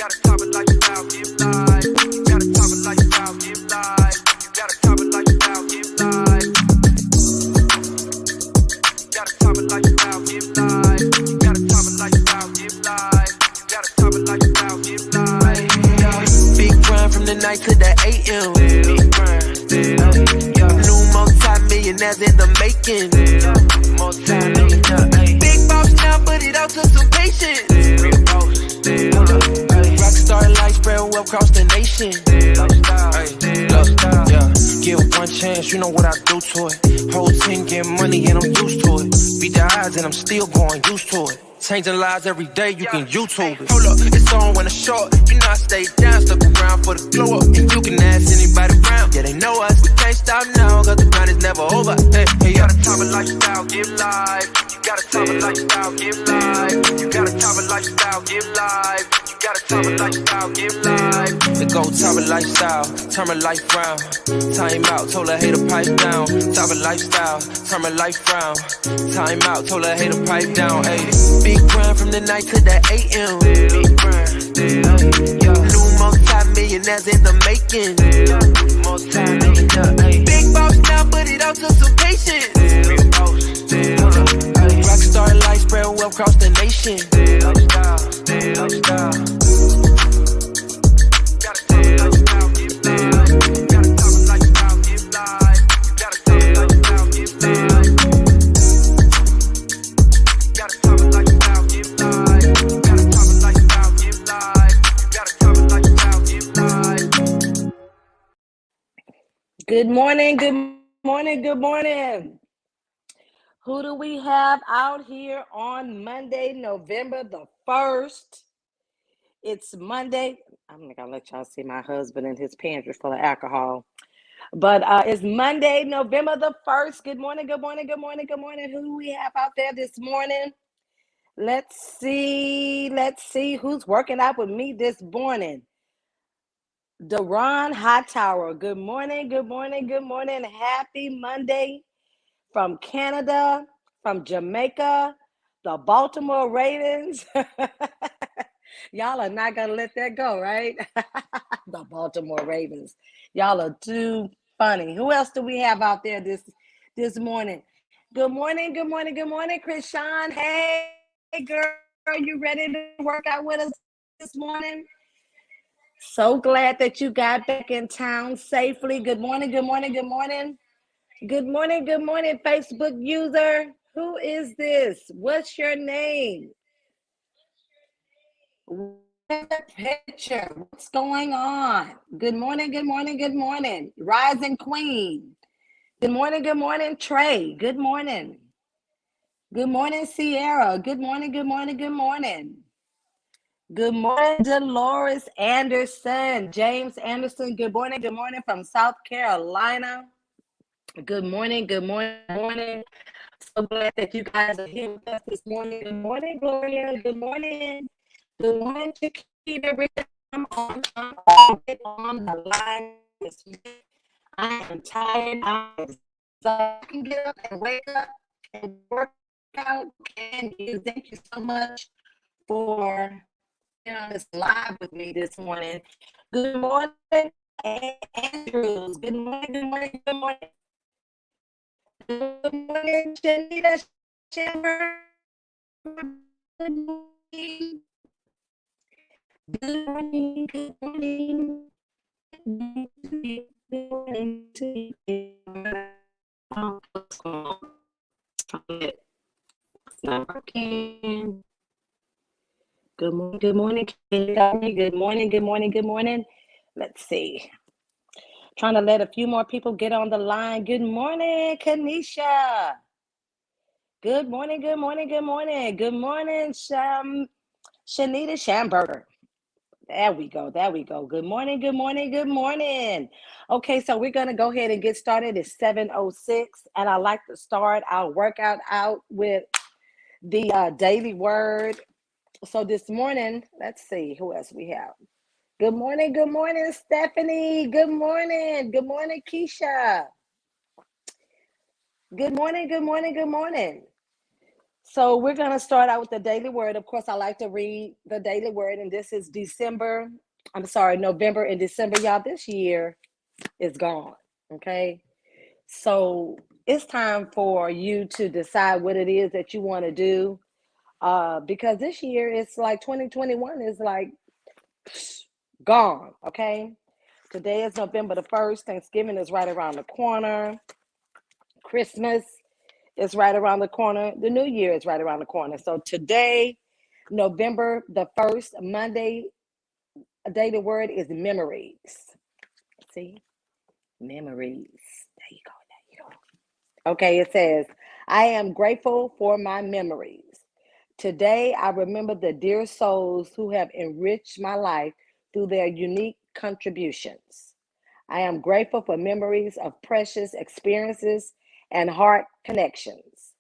got a Tava lifestyle, give life. You got a Tava lifestyle, give life. You got a Tava lifestyle, give life. You got a Tava lifestyle, give life. You got a Tava lifestyle, give life. You got a Tava lifestyle, give life. Big grind from the night to the AM. Big grind, new multi-millionaires in the making. Multi-millionaire, big boss now, but it all took some patience. Rockstar life spread well across the nation. Give one chance, you know what I do to it. Whole team get money and I'm used to it. Beat the odds and I'm still going used to it. Changing lives every day, you can YouTube it. Hold up, it's on when it's short. You know I stay down, stuck around for the glow up. And you can ask anybody around, yeah, they know us. We can't stop now, cause the grind is never over. Hey, you got a Tava lifestyle, give life. You got a Tava lifestyle, give life. You got a Tava lifestyle, give life. You got a Tava lifestyle, give life. The go Tava lifestyle, turn my life round. Time out, told her hater pipe down. Tava lifestyle, turn my life round. Time out, told her hater pipe down. Hey, big grind from the night to the AM. Big grind, new multi-millionaires in the making. Multi-millionaire, big boss now, but it all took some patience. Rockstar life spread well across the nation. Good morning, good morning, good morning. Who do we have out here on Monday, November the 1st? It's Monday. I'm not gonna let y'all see my husband and his pantry full of alcohol. But it's Monday, November the 1st. Good morning, good morning, good morning, good morning. Who do we have out there this morning? Let's see who's working out with me this morning. Deron Hightower, good morning, good morning, good morning. Happy Monday from Canada, from Jamaica, the Baltimore Ravens. Y'all are not going to let that go, right? The Baltimore Ravens. Y'all are too funny. Who else do we have out there this morning? Good morning, good morning, good morning, Krishan. Hey, girl, you ready to work out with us this morning? So glad that you got back in town safely. Good morning, good morning, good morning. Good morning, good morning, Facebook user. Who is this? What's your name? Picture. What's going on? Good morning, good morning, good morning. Rising Queen. Good morning, Trey. Good morning. Good morning, Sierra. Good morning, good morning, good morning. Good morning, Dolores Anderson. James Anderson, good morning from South Carolina. Good morning, good morning, good morning. So glad that you guys are here with us this morning. Good morning, Gloria. Good morning. Good morning, Chiquita. I'm on the line this week. I am tired. I'm exhausted. I can get up and wake up and work out. And thank you so much for on this live with me this morning. Good morning, Andrews. Good morning, good morning, good morning. Good morning, Janita Chamber. Good morning. Good morning, good morning. Good morning to you. It's not working. Good morning, good morning. Good morning, good morning, good morning. Let's see. Trying to let a few more people get on the line. Good morning, Kanisha. Good morning, good morning, good morning. Good morning, Shanita Schamberger. There we go. Good morning, good morning, good morning. Okay, so we're going to go ahead and get started. It's 7:06, and I like to start our workout out with the daily word. So this morning, let's see who else we have. Good morning, Stephanie. Good morning, Keisha. Good morning, good morning, good morning. So we're going to start out with the daily word. Of course, I like to read the daily word, and this is November and December. Y'all, this year is gone. Okay. So it's time for you to decide what it is that you want to do. Because this year it's like 2021 is like gone. Okay. Today is November the 1st. Thanksgiving is right around the corner. Christmas is right around the corner. The new year is right around the corner. So today, November the 1st, Monday, a daily word is memories. See? Memories. There you go. There you go. Okay, it says, I am grateful for my memories. Today, I remember the dear souls who have enriched my life through their unique contributions. I am grateful for memories of precious experiences and heart connections.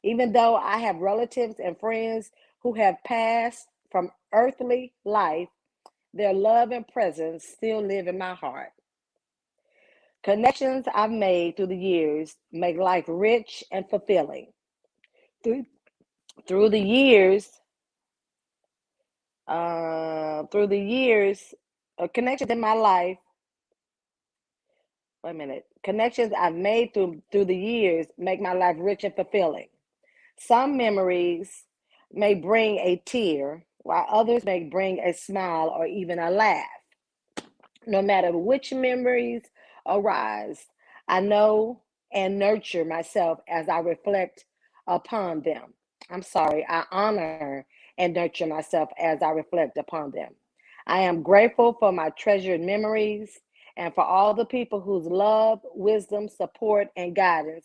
Even though I have relatives and friends who have passed from earthly life, their love and presence still live in my heart. Connections I've made through the years make life rich and fulfilling. Through, through the years, connections in my life. Wait a minute. Connections I've made through the years make my life rich and fulfilling. Some memories may bring a tear, while others may bring a smile or even a laugh. No matter which memories arise, I know and nurture myself as I reflect upon them. I honor and nurture myself as I reflect upon them. I am grateful for my treasured memories and for all the people whose love, wisdom, support, and guidance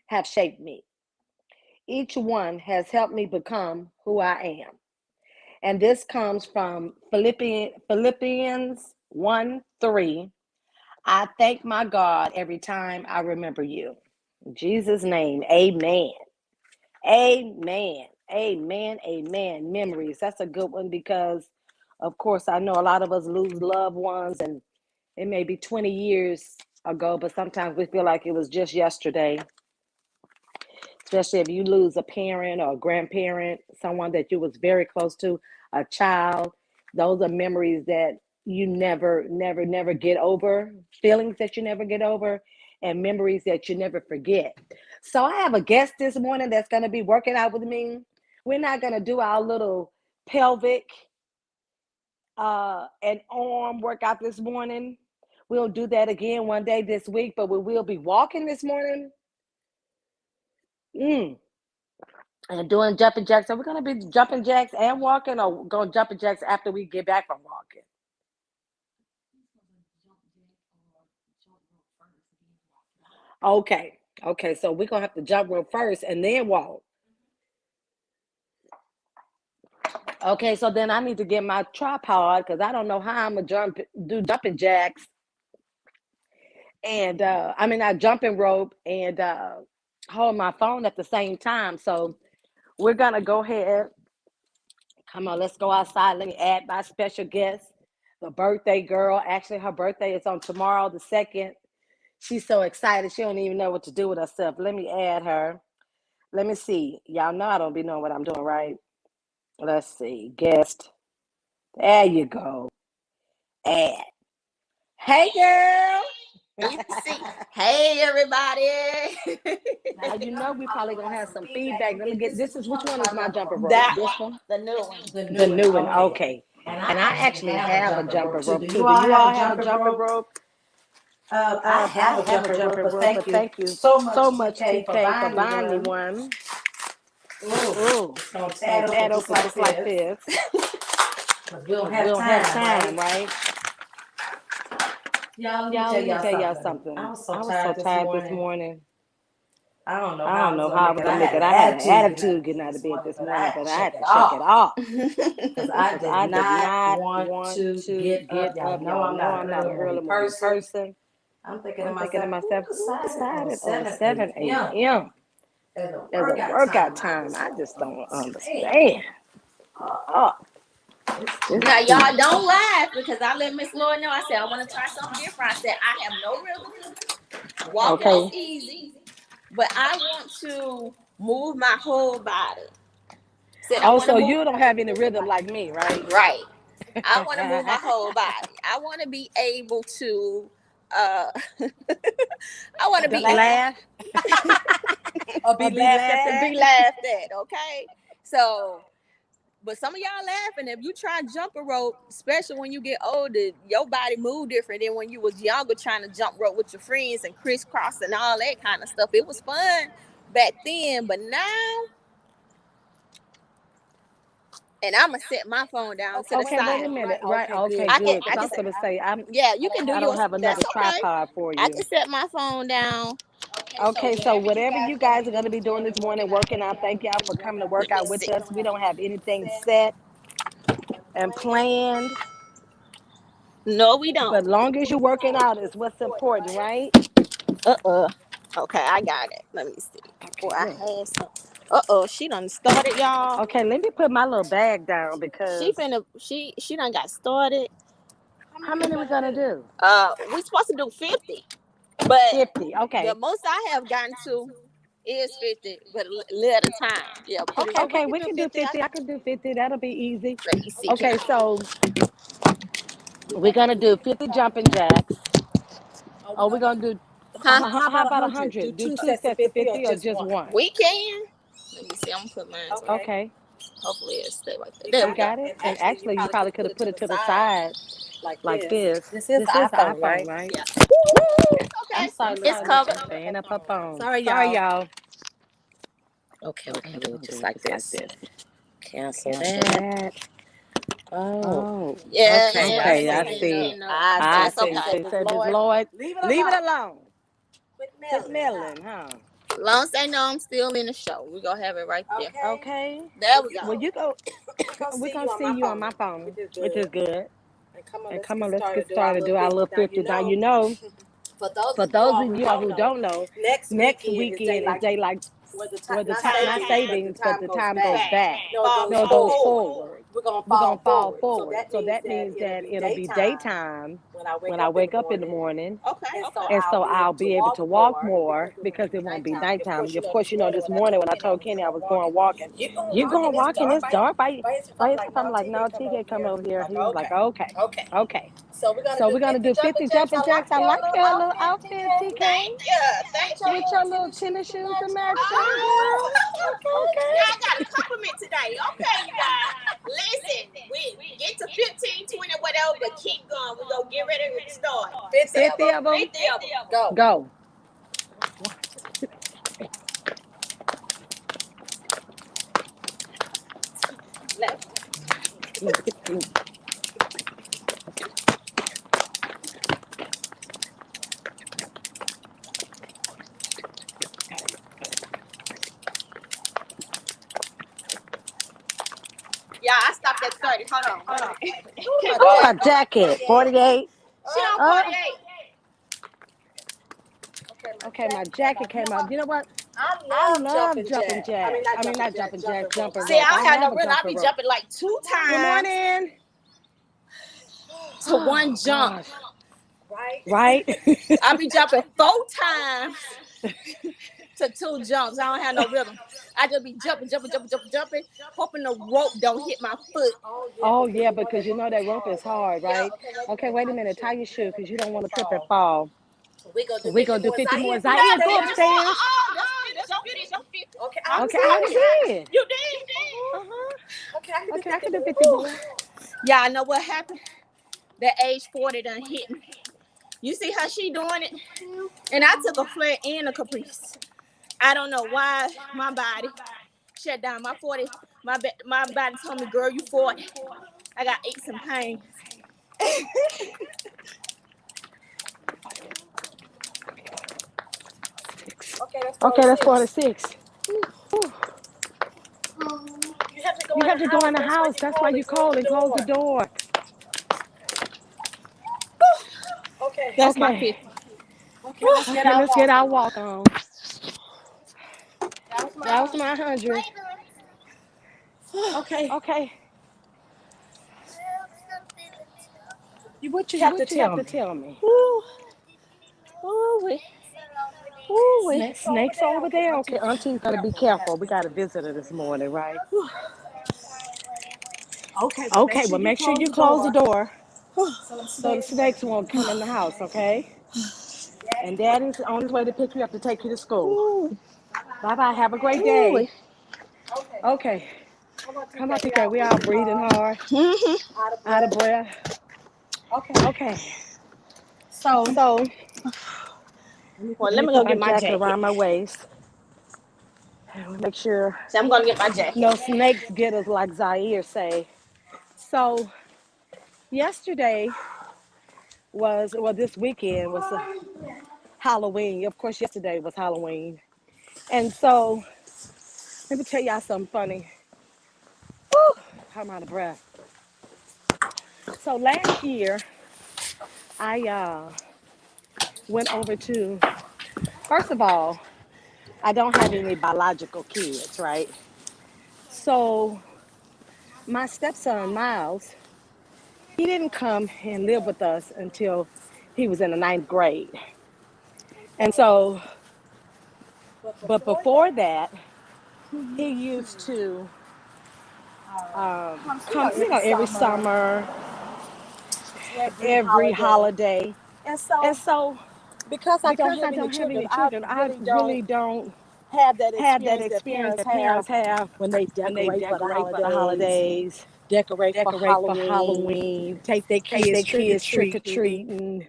have shaped me. Each one has helped me become who I am. And this comes from Philippians 1:3. I thank my God every time I remember you. In Jesus' name, amen. Amen. Amen. Amen. Memories. That's a good one because, of course, I know a lot of us lose loved ones and it may be 20 years ago, but sometimes we feel like it was just yesterday. Especially if you lose a parent or a grandparent, someone that you was very close to, a child. Those are memories that you never get over, feelings that you never get over, and memories that you never forget. So I have a guest this morning that's going to be working out with me. We're not going to do our little pelvic and arm workout this morning. We'll do that again one day this week, but we will be walking this morning. And doing jumping jacks. So we're going to be jumping jacks and walking, or going jumping jacks after we get back from walking? Okay. Okay. So we're going to have to jump rope first and then walk. Okay. So then I need to get my tripod because I don't know how I'm going to do jumping jacks. And not jumping rope and hold my phone at the same time. So we're going to go ahead. Come on, let's go outside. Let me add my special guest, the birthday girl. Actually, her birthday is on tomorrow, the 2nd. She's so excited. She don't even know what to do with herself. Let me add her. Let me see. Y'all know I don't be knowing what I'm doing, right? Let's see. Guest. There you go. Add. Hey, girl. Hey, everybody. Now, you know we probably going to have some feedback. Let me get, which one is my jumper rope? That This one, one? the new one. The new one. Okay. And I actually have a jumper rope, too. Do you all have a jumper rope? I have a jumper rope, but thank you so much, TK, for buying me one. Ooh, it's gonna tear open just like this. We don't have time, right? Y'all, Y'all, let me tell y'all something. something. I was so tired this morning. I don't know I how don't know how I was gonna make it. I had an attitude getting out of bed this morning, but I had to shake it off. Because I did not want to get get up. Y'all know I'm not an early morning person. I'm thinking I'm thinking to myself, who decided on 7 7 a.m. a.m. as as a a workout workout time? time? I just don't understand. Oh, Now, y'all don't laugh because I let Miss Lloyd know. I said, I want to try something different. I said, I have no rhythm. Walking is easy, but I want to move my whole body. Said I Oh, want to so move. you don't have any rhythm like me, right? Right. I want to move my whole body. I want to be able to. Uh, I want to be Laugh Or or be be laughed laughed to at. be at. laughed at. Okay, so. But some of y'all laughing. If you try and jump a rope, especially when you get older, your body move different than when you was younger trying to jump rope with your friends and crisscross and all that kind of stuff. It was fun back then, but now, and I'm gonna set my phone down to the Okay, wait a side. minute. Right. Okay, I can, good. I Because can, I'm going to say yeah, you can do I don't yours. have That's another okay. tripod for I you. can set my phone down. Okay, so whatever you guys are going to be doing this morning, working out, thank y'all for coming to work Let me out with see. us. We don't have anything set and planned, No, we don't. but long as you're working out is what's important, right? Okay, I got it. Let me see. Well, Okay, I good. had some. She done started, y'all. Okay, let me put my little bag down She because finna. She done got started. how many we going to do? We supposed to do 50, but 50. the Okay. most I have gotten to is 50, but a little at a time. Yeah, put it. Okay, we can do 50. I can do 50. That'll be easy. Let me see. Okay, so we're going to do 50 jumping jacks. Oh, we're going to do, Huh? how about 100? Do two sets of 50 or just one? We can. Let me see. I'm gonna put mine. Okay. Okay, Hopefully it'll stay like that. There you we go. got it? And actually, you probably could have put it to the side like this. This is the This is the iPhone, iPhone, right? right? Yeah. I'm Okay. sorry, It's listen. covered. Staying up her phone. Sorry, Sorry, y'all. y'all. Okay, Okay, we're do it going to just do it like just like this. this. Cancel Cancel that. that. Oh, Oh, Yeah. okay, Look, I okay, it's I see. see. hitting I but I that's see. see. okay. So it said, Miss Lloyd, leave it alone. Quit Quit mailing, meddling, huh? As long as they know I'm still in the show, we're gonna have it right there. Okay. There we Well, go. you go. We're going to see you on my phone, which is good. And come on, let's get started. Do our little 50. Now, you know, for those of you all who don't know, next weekend is daylight, where the time, not savings, but the time goes back. No, it goes forward. We're going to fall forward. So that means that it'll be daytime when I wake up in the morning. Okay. And so I'll be able to walk more because it won't be nighttime. Of course, you know, this morning when I told Kenny I was going walking, you going walking, it's dark. By yourself? I'm like, no, TK come over here. He was like, okay, okay. So we're going to do 50 jumping jacks. I like your little outfit, TK, Thank you. Thank you. with your little tennis shoes to match too, Oh, girl. Okay. y'all got a compliment today. Okay, you guys. Listen, we get to 15, 20, whatever, but keep going. We're going to get ready to start. 50 of them. 50 of them. Go. Yeah, I stopped at 30. Hold on. Oh, my jacket. 48. She on Uh, 48. okay, my jacket came off. You know what? I love jumping jacks. I mean, not jumping jacks, jumping See, I rope. I don't have no have a rhythm. I jumper be rope. jumping like 2 Good times morning. to one Oh, jump. gosh. Right? I be jumping 4 times to 2 jumps. I don't have no rhythm. I just be jumping, hoping the rope don't hit my foot. Oh, yeah, because you know that rope is hard, right? Okay, wait a minute. Tie your shoe because you don't want to trip and fall. We're going to do 50 more. Zaire, go upstairs. That's your 50. Okay, Okay, I already did. You did. Uh-huh. Okay, I can do 50 more. Yeah, I know what happened. That age 40 done hit me. You see how she doing it? And I took a flare and a caprice. I don't know why my body shut down. My body told me, girl, you 40. I got aches and pains. Okay, that's 46. You have to go in the house. That's why you cold and close the door. That's my Okay. 50. Okay, let's get our walk on. That was my 100. Okay. What you have What to you have tell to me? tell me? Ooh, ooh, Ooh, Snakes over there? Okay, Auntie's gotta be careful. We got a visitor this morning, right? Okay, well, make sure you close the door so the snakes won't come in the house, okay? And Daddy's on his way to pick you up to take you to school. ooh, Bye bye. Have a great ooh. day. Okay, come on, TK. We all breathing hard, Mm-hmm. out of breath. Okay, So, so well, let let me me put go my get my jacket jacket. around my waist and make sure So I'm gonna get my jacket. no snakes get us, like Zaire say. So yesterday well, this weekend was Halloween. Of course, yesterday was Halloween. And so let me tell y'all something funny. Woo, I'm out of breath. So last year, I went over to, first of all, I don't have any biological kids, right? So my stepson, Miles, he didn't come and live with us until he was in the ninth grade. And so, but before that, he used to come, every summer, every holiday. And so, And so, because I don't because have I any don't have children, any I children, I really don't really don't have that have that experience that experience parents that have parents have when they when they decorate for the decorate for the holidays, holidays, decorate for decorate for Halloween, Halloween, take their take kids their trick or kids trick or treating. treating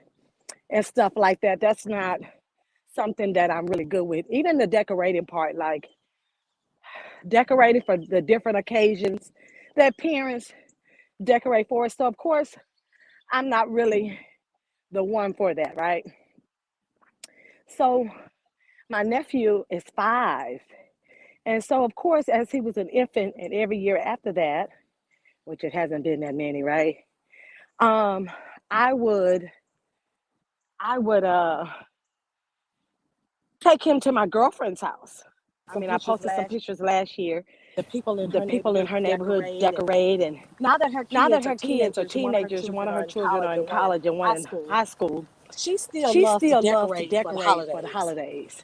and stuff like that. That's not something that I'm really good with. Even the decorating part, like decorating for the different occasions that parents decorate for. So, of course, I'm not really the one for that, right? So, my nephew is 5. And so, of course, as he was an infant, and every year after that, which it hasn't been that many, right? Um, I would, I would take him to my girlfriend's house. I Some mean, I pictures posted some last. pictures last year. The people in The her people in neighborhood her neighborhood decorate, and decorate, and now that her now that kids are her kids are teenagers, one of her teenagers, one children of are her in children college are in and one in college and one high in school, high school, she still she loves to still loves to decorate for the decorate for the holidays. holidays.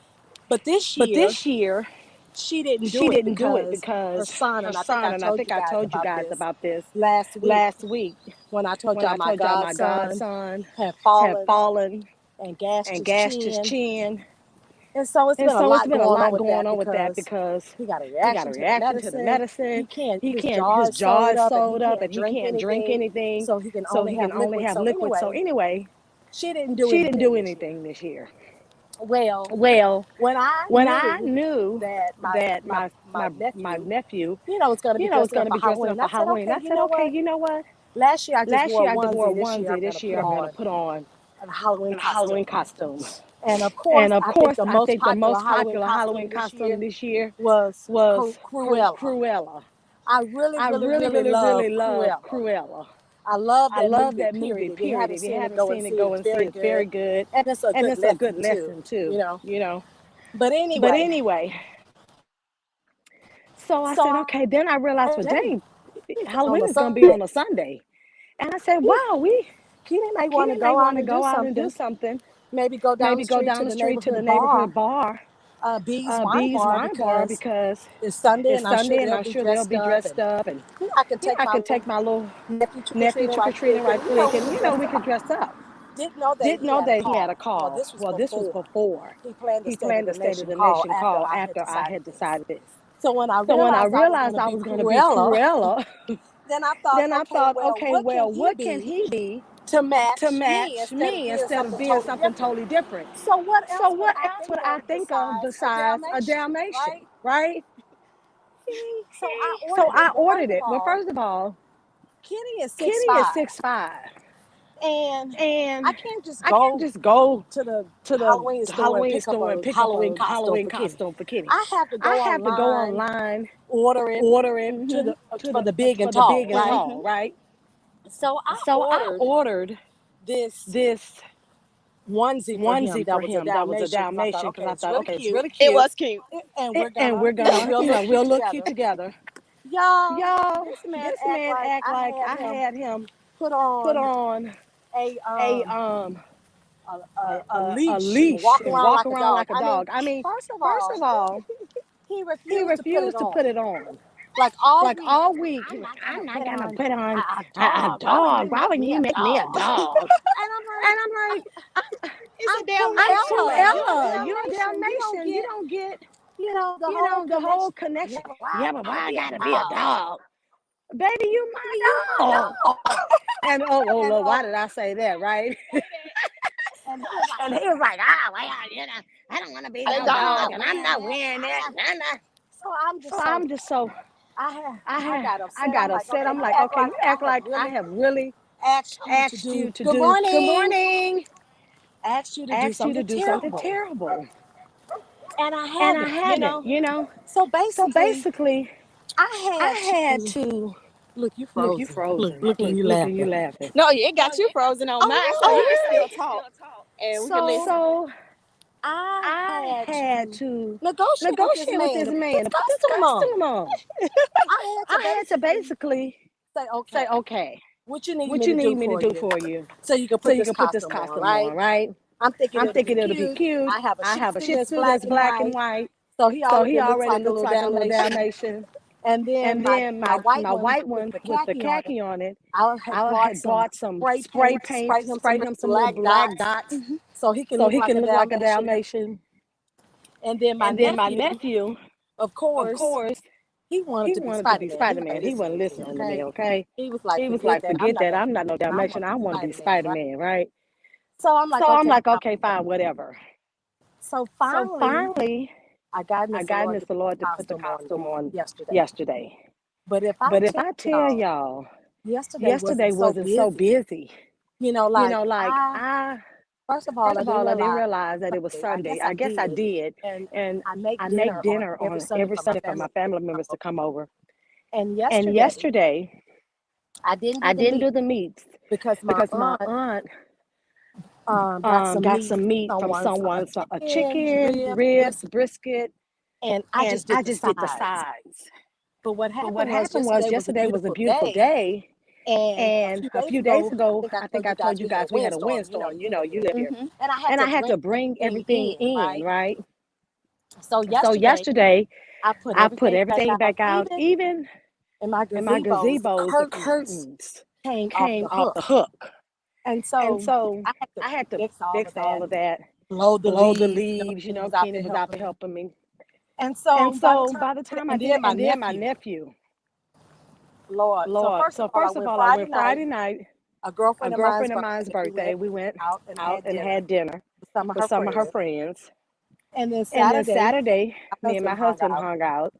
But this But year, this year, she didn't she do it didn't do it because her because son, her and I think I son, and I told think you I guys told you about guys this about this last week last week when I told when y'all I my told y'all my godson godson had had fallen fallen and gashed and his gashed his chin. chin. And so it's And been a so it's lot been a going on lot with going that on with that because because he got a he got a reaction to the reaction to the medicine. medicine. His His jaw is jaw sewed is up and he sewed up can't and he drink can't drink anything. anything. So he can So only he have can only liquid. have So liquid. So anyway, anyway, she didn't do she didn't anything do this year. anything this year. Well, Well, when I when I knew knew that that my my nephew, nephew, was going to be was dressing going up to for be dressing up Halloween, for I said, Halloween, okay, I you said, know okay, what? you know what? Last year I just Last wore year a I just wore a onesie. This year onesie. I'm going to This year put I'm going to on put on a Halloween a Halloween costume. costume. And of course, And of I think course, the I most think the popular most Halloween popular Halloween costume this year costume this year was was Cruella. Cruella. I really, I really, really, really really, love really love Cruella. Cruella. I love I that love movie, that period. movie, If you period. haven't If you seen it, haven't go and seen it, see it. go It's and see very it. It's very good. good. And it's a And good it's a good lesson too, lesson too, you know. But But anyway, anyway, so I so said, I okay, then I realized, well, today dang, on Halloween a is gonna be on Sunday, a Sunday. And I said, wow, Kitty may want to Kitty may go want out to and do go out and something. do something. Maybe go down Maybe the go street to down the the street to the neighborhood neighborhood bar, bar, Bee's Wine Bee's Bar, Wine Bar, because because it's Sunday it's and I'm sure Sunday and they'll I'm be sure they'll dressed be up. And dressed up, and I can take I my can little take my little nephew trick or nephew treating trick or right treating quick, and right quick, we and can dress we could up. dress up. Didn't know that Didn't he know had a that he had a call. Well, call. this was Well, this was before before he planned the he State of planned the the State of Nation the call Nation after call I had after I decided had this. decided this. So when I So when I realized I was going realized to I be was going to be Cruella, Cruella, then I thought, then I okay, thought, well, okay, what can well, he what can be he be to to match me match instead of me being instead of something being totally something different? totally different? So what So else would what I else think would I of think of besides a besides a Dalmatian, Dalmatian, right? right? So I So ordered it. I Well, ordered first of it. Well, all, first of all, Kitty is six Kitty is five, 6'5", and and I can't just I can't go just go to the to the Halloween store and Halloween pick up store and a pick up Halloween a costume Halloween for Kitty. costume for Kitty. I have to I go have to go online, online, order it order it to the to for the the big and for the tall, big and right? tall, right? So I So I ordered ordered this this onesie for him onesie that for was a him that was a Dalmatian because I thought, Dalmatian okay, because I it's thought, really okay, it's cute, really it cute, was cute, and we're and gonna, we're gonna, we'll look cute we'll look cute together. together. Y'all, Y'all, this man this act man like act I like had I him had him put put on on a a a a leash and leash walk and around walk like a around dog. like a I mean, dog. I mean, first of first all, of all, he he refused to put it refused to on. put it on. Like all Like week, all week, he I'm was, not gonna I'm not put gonna on put on a a dog. Why would dog. you Why make wouldn't me you a make me a dog? dog? And I'm And like, I'm like, It's a I'm Dalmatian. You Cruella. a You're a Dalmatian. You don't Dalmatian. You get, don't get, the you whole know, the whole connection. Yeah, connection. but why Yeah, I but why gotta I be a gotta be a dog? dog? Baby, you Baby, you my my dog. dog. And oh And Lord, why did I say that, right? and he was like, And he was like, well, you know, I don't want to be a no I'm dog, not dog. and I'm wearing not that. wearing that. And So I'm so just so I'm just so I got I upset. I'm got like, upset. okay, I'm you like, act okay, like you I act have like I really have really asked you to asked do you to good do good morning, morning, asked you to do asked you to something do something terrible, terrible, and I and I haven't. haven't. You know. So So basically, basically, I I had had to to look. You look. You frozen. Look, frozen. look at you Look at you laughing. laughing. No, it got you frozen on Oh mine, so really? you can still Oh talk. really? And we can listen. So I I had had to to negotiate with this negotiate with man this to put man this to put this costume on. costume on. I had to I had to basically basically say, say, okay, okay, what you need what me you to need do me to for do you, for you, so you can so put you this can put this costume on, costume right? on, right? I'm thinking I'm it'll be thinking it'll be cute. cute. I have a I Shih have a Tzu Shih that's Tzu black that's and black and white, white, so he so he already looks already like a looks little like a little Dalmatian. Dalmatian. And then And my then my white my one white with one the with the khaki on it, khaki on it, I had I bought had some bought some spray spray paint, paint, sprayed him some sprayed little him some little black black dots, dots, so he can so look he like can a look like a Dalmatian. Dalmatian. And then my And then my nephew, nephew, of of course, course, he wanted he to be wanted to be Spider-Man. He Spider-Man. wasn't He wasn't listening to me, listening to me, okay? okay? He was like, He was forget like, that. I'm forget not that. gonna I'm be not no Spider-Man. I want Dalmatian. to I be want to be Spider-Man, right? Spider-Man, right? So I'm like, So I'm okay, like, fine, okay, fine, whatever. whatever. So So finally, finally, I got I Mr. got Lloyd to Mr. put the Lloyd to put the costume on costume on yesterday. yesterday. But if I But if tell I tell y'all, y'all, yesterday yesterday wasn't so wasn't so busy. busy. Like Like I, first of all, first I of didn't all, I didn't realize realize that it was Sunday. I Sunday. guess I I guess I did. did. And And I make I make dinner on dinner every on Sunday every for my Sunday for family my members family to come members to over. come over. And And yesterday, yesterday, I didn't I do the didn't meat do the meats because my because my aunt aunt got some got meat some meat from from someone's, someone's a a chicken, chicken, ribs, ribs, brisket, brisket, and I and just did I the just did the sides. sides. But what But what happened was happened was yesterday was a yesterday was a beautiful beautiful day, day. and a And few a days few days ago, ago, I I think told I you guys told you we had a guys we had a windstorm. You know, windstorm. you You know, live you here, live here. Mm-hmm. and I had And to I had bring to bring everything everything in, in, right? right? So So yesterday, yesterday, I put I put everything back everything out. back out. Even Even in my in my gazebos, the gazebos, the curtains curtains came off came the off the hook. hook. And And so so I had to I had to fix all fix of all that, of that, blow the blow the leaves. leaves. You Kenny know, was out Kenny there was out helping there me. helping me. And And so by the so time by the I did it, time I and did then it, my and then my nephew, nephew, Lord. So Lord. first of So all, I first of went all, I Friday went night, Friday night, a a girlfriend of mine's girlfriend of mine's birthday. We birthday. went We went out and out had and dinner had dinner with some of with her some of her friends. friends. And then And then Saturday, Saturday, my me and my husband hung husband out hung out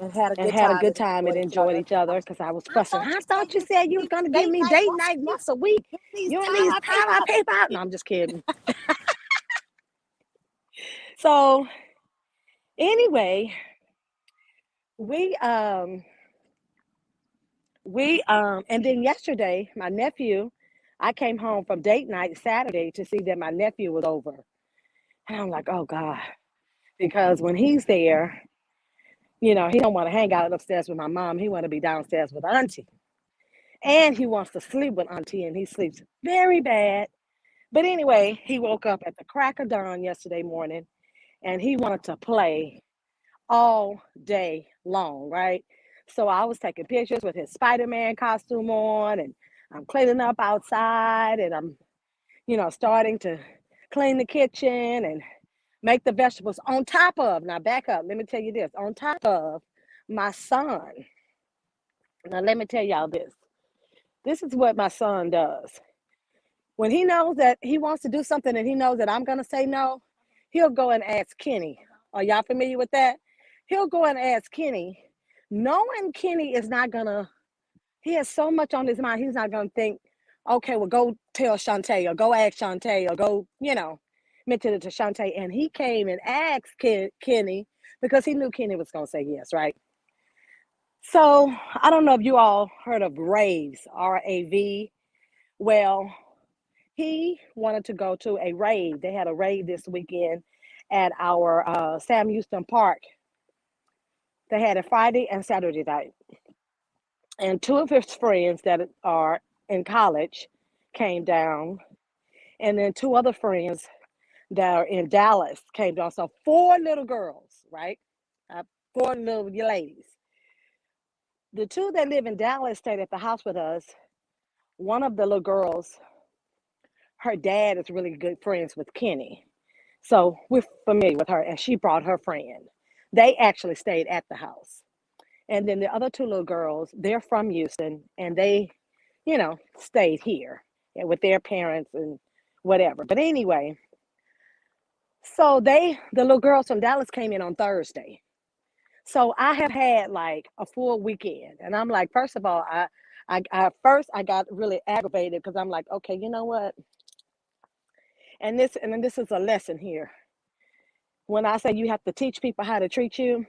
and had a and good had a time good and time and enjoyed each enjoyed other. each other because I was I fussing. thought I you said thought you you said give you was me gonna give date me night date once night a week. once a week. You You don't at least least time time I I pay pay for out. it. No, I'm just kidding. So anyway, we and then yesterday, my nephew, I came home from date night Saturday to see that my nephew was over. And I'm like, oh God. Because when he's there, you know, he don't want to hang out upstairs with my mom. He want to be downstairs with auntie. And he wants to sleep with auntie, and he sleeps very bad. But anyway, he woke up at the crack of dawn yesterday morning, and he wanted to play all day long, right? So I was taking pictures with his Spider-Man costume on, and I'm cleaning up outside, and I'm, you know, starting to clean the kitchen and make the vegetables on top of, now back up, let me tell you this, on top of my son. Now let me tell y'all this. This is what my son does. When he knows that he wants to do something and he knows that I'm going to say no, he'll go and ask Kenny. Are y'all familiar with that? He'll go and ask Kenny, knowing Kenny is not going to, he has so much on his mind, he's not going to think, okay, well, go tell Chante or go ask Chante or go, you know, mention it to Chante. And he came and asked Kenny because he knew Kenny was going to say yes, right? So I don't know if you all heard of raves, R-A-V. Well, he wanted to go to a rave. They had a rave this weekend at our Sam Houston Park. They had it Friday and Saturday night. And two of his friends that are in college came down. And then two other friends that are in Dallas came down. So four little girls, right? Uh, four little ladies. The two that live in Dallas stayed at the house with us. One of the little girls, her dad is really good friends with Kenny. So we're familiar with her, and she brought her friend. They actually stayed at the house. And then the other two little girls, they're from Houston, and they, stayed here with their parents and whatever. But anyway, so the little girls from Dallas came in on Thursday. So I have had like a full weekend, and I'm like, first of all, I got really aggravated because I'm like, okay, you know what? And then this is a lesson here. When I say you have to teach people how to treat you,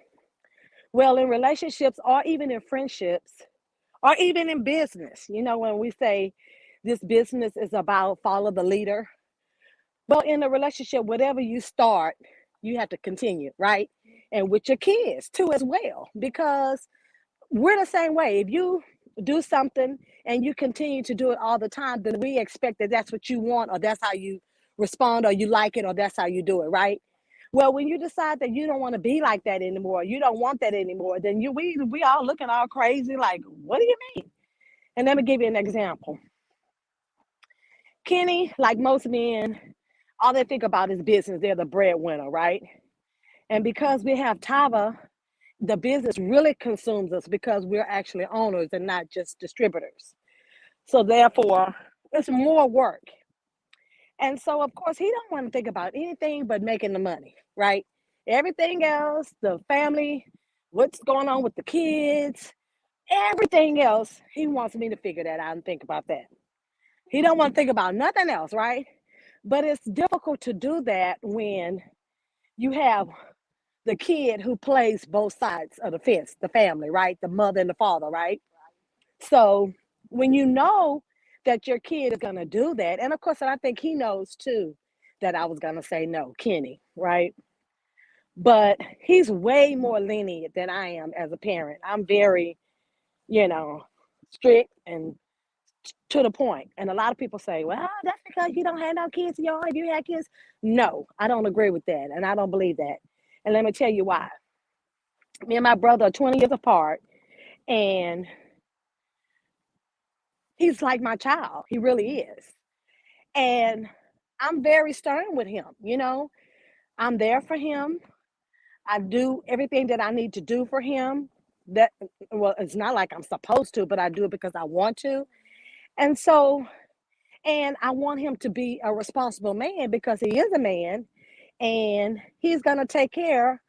well, in relationships or even in friendships or even in business, when we say this business is about follow the leader, well, in a relationship, whatever you start, you have to continue, right? And with your kids too, as well, because we're the same way. If you do something and you continue to do it all the time, then we expect that that's what you want, or that's how you respond, or you like it, or that's how you do it, right? Well, when you decide that you don't want to be like that anymore, you don't want that anymore, then we all looking all crazy, like, what do you mean? And let me give you an example. Kenny, like most men, all they think about is business. They're the breadwinner, right? And because we have Tava, the business really consumes us because we're actually owners and not just distributors. So therefore, it's more work. And so of course he don't want to think about anything but making the money, right? Everything else, the family, what's going on with the kids, everything else, he wants me to figure that out and think about that. He don't want to think about nothing else, right? But it's difficult to do that when you have the kid who plays both sides of the fence, the family, right? The mother and the father, right? So when you know that your kid is going to do that, and of course, and I think he knows too that I was going to say no, Kenny, right? But he's way more lenient than I am as a parent. I'm very, you know, strict and to the point. And a lot of people say, well, that's because you don't have no kids, y'all. If you had kids, no, I don't agree with that. And I don't believe that. And let me tell you why. Me and my brother are 20 years apart, and he's like my child. He really is. And I'm very stern with him. I'm there for him. I do everything that I need to do for him. That, well, it's not like I'm supposed to, but I do it because I want to. And so, and I want him to be a responsible man because he is a man, and he's going to take care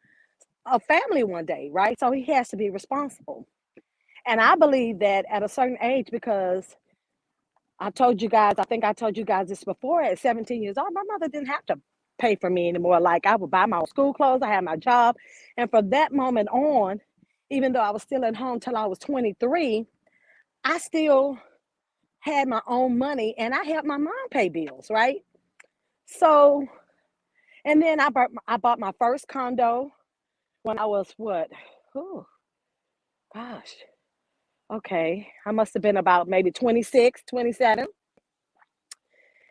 of family one day, right? So he has to be responsible. And I believe that at a certain age, because I think I told you guys this before, at 17 years old, my mother didn't have to pay for me anymore. Like, I would buy my own school clothes, I had my job. And from that moment on, even though I was still at home till I was 23, I still had my own money and I helped my mom pay bills, right? So, and then I bought my first condo when I was what? Oh, gosh. Okay. I must have been about maybe 26, 27.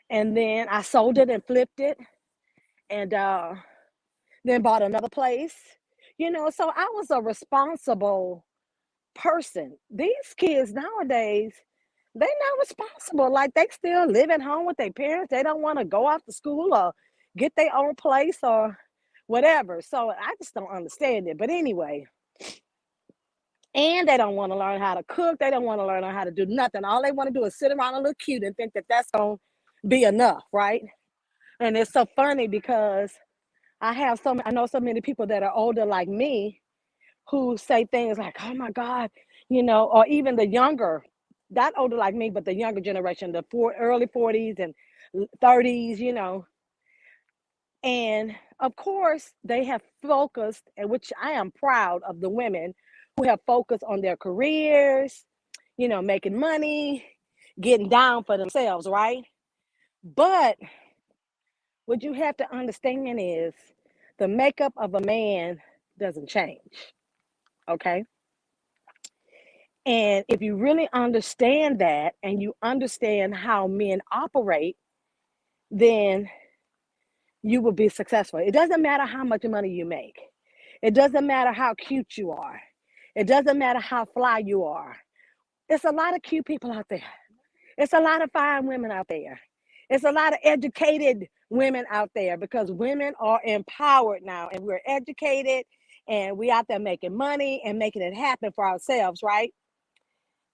And then I sold it and flipped it, and then bought another place. So I was a responsible person. These kids nowadays, they not responsible. Like, they still live at home with their parents. They don't want to go off to school or get their own place or whatever. So I just don't understand it. But anyway, and they don't want to learn how to cook. They don't want to learn how to do nothing. All they want to do is sit around and look cute and think that that's going to be enough, right? And it's so funny because I know so many people that are older like me who say things like, oh my God, or even the younger, not older like me, but the younger generation, early 40s and 30s, And of course, they have focused, and which I am proud of the women who have focused on their careers, making money, getting down for themselves, right? But what you have to understand is the makeup of a man doesn't change, okay? And if you really understand that and you understand how men operate, then you will be successful. It doesn't matter how much money you make. It doesn't matter how cute you are. It doesn't matter how fly you are. It's a lot of cute people out there. It's a lot of fine women out there. It's a lot of educated women out there because women are empowered now and we're educated and we out there making money and making it happen for ourselves, right?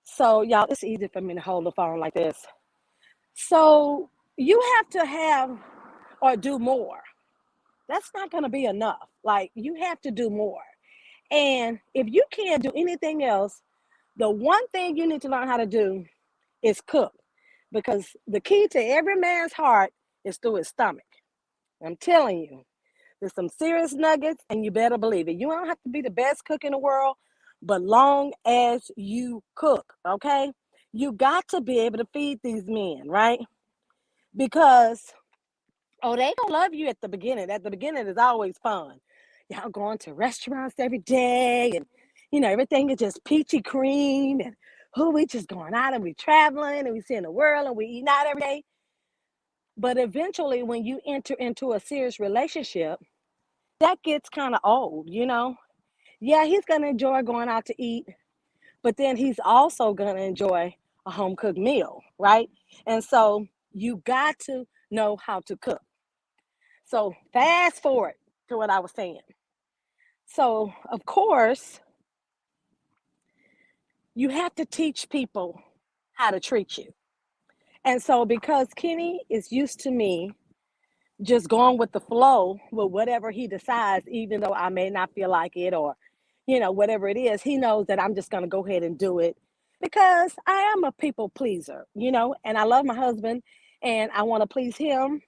So y'all, it's easy for me to hold the phone like this. So you have to have or do more. That's not going to be enough. Like you have to do more. And if you can't do anything else, the one thing you need to learn how to do is cook because the key to every man's heart is through his stomach. I'm telling you, there's some serious nuggets and you better believe it. You don't have to be the best cook in the world, but long as you cook, okay? You got to be able to feed these men, right? Because they gonna love you at the beginning. At the beginning is always fun. Y'all going to restaurants every day and everything is just peachy cream and we just going out and we traveling and we seeing the world and we eating out every day. But eventually when you enter into a serious relationship, that gets kind of old, Yeah, he's gonna enjoy going out to eat, but then he's also gonna enjoy a home cooked meal, right? And so you got to know how to cook. So fast forward to what I was saying. So of course, you have to teach people how to treat you. And so because Kenny is used to me just going with the flow with whatever he decides, even though I may not feel like it or, whatever it is, he knows that I'm just going to go ahead and do it because I am a people pleaser, and I love my husband and I want to please him.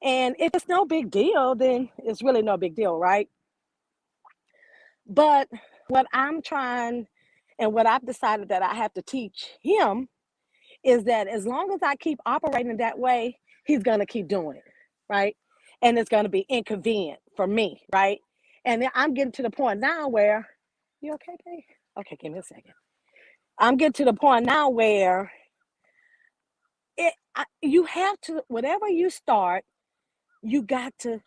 And if it's no big deal, then it's really no big deal, right? But what I'm trying and what I've decided that I have to teach him is that as long as I keep operating that way, he's going to keep doing it, right? And it's going to be inconvenient for me, right? And then I'm getting to the point now where, you okay, babe? Okay, give me a second. I'm getting to the point now where you have to, whatever you start, you got to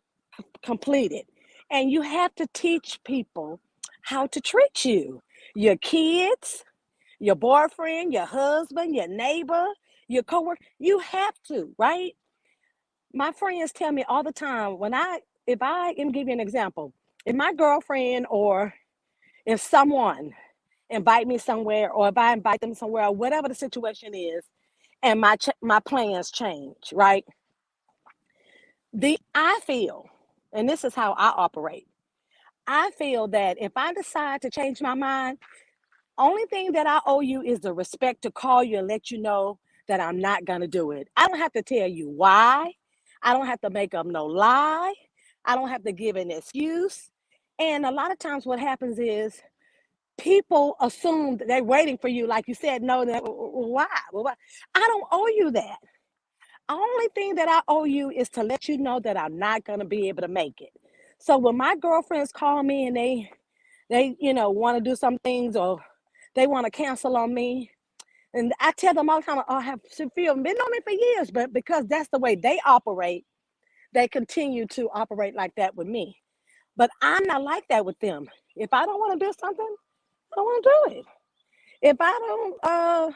complete it. And you have to teach people how to treat you, your kids, your boyfriend, your husband, your neighbor, your coworker. You have to, right? My friends tell me all the time if I can give you an example, if my girlfriend or if someone invite me somewhere or if I invite them somewhere or whatever the situation is, and my plans change, right? I feel, and this is how I operate. I feel that if I decide to change my mind, only thing that I owe you is the respect to call you and let you know that I'm not going to do it. I don't have to tell you why. I don't have to make up no lie. I don't have to give an excuse. And a lot of times what happens is people assume that they're waiting for you. Like you said, no, why? Well, why? I don't owe you that. Only thing that I owe you is to let you know that I'm not going to be able to make it. So when my girlfriends call me and they want to do some things or they want to cancel on me, and I tell them all the time, I have Sophia been on me for years, but because that's the way they operate, they continue to operate like that with me. But I'm not like that with them. If I don't want to do something, I don't want to do it. If I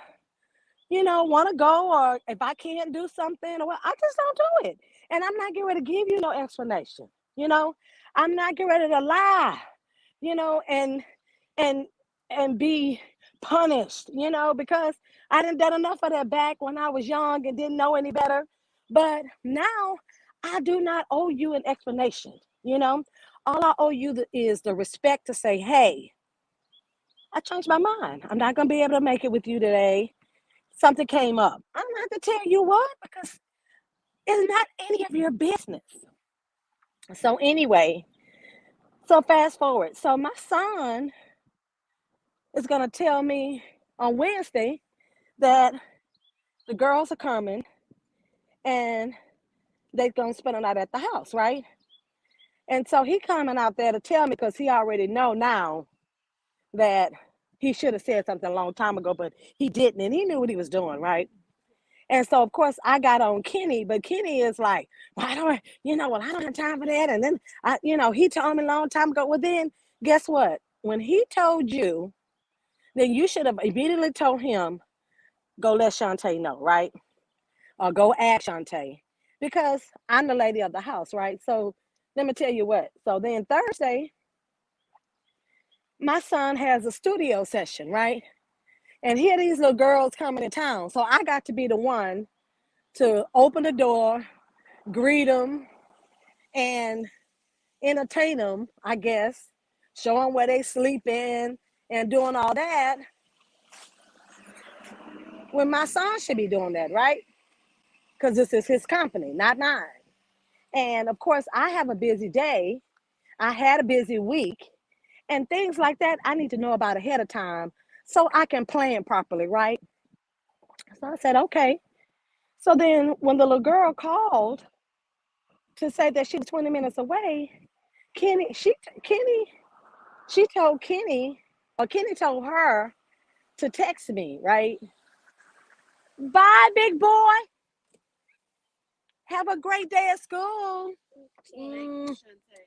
don't want to go, or if I can't do something, or I just don't do it. And I'm not getting ready to give you no explanation. I'm not getting ready to lie, and and and be punished, because I didn't done enough of that back when I was young and didn't know any better. But now I do not owe you an explanation, All I owe you is the respect to say, hey, I changed my mind. I'm not going to be able to make it with you today. Something came up. I don't have to tell you what because it's not any of your business. So anyway, so fast forward. So my son is going to tell me on Wednesday that the girls are coming and they're going to spend a night at the house, right? And so he coming out there to tell me because he already know now that he should have said something a long time ago, but he didn't. And he knew what he was doing, right? And so, of course, I got on Kenny, but Kenny is like, well, well, I don't have time for that. And then, he told me a long time ago. Well, then, guess what? When he told you, then you should have immediately told him, go let Chante know, right? Or go ask Chante. Because I'm the lady of the house, right? So let me tell you what. So then Thursday, my son has a studio session, right? And here these little girls coming to town. So I got to be the one to open the door, greet them, and entertain them, I guess, show them where they sleep in and doing all that, when my son should be doing that, right? Because this is his company, not mine. And of course, I have a busy day. I had a busy week, and things like that I need to know about ahead of time so I can plan properly, right? So I said, okay. So then when the little girl called to say that she was 20 minutes away, Kenny, she told Kenny, or Kenny told her to text me, right? Bye, big boy. Have a great day at school.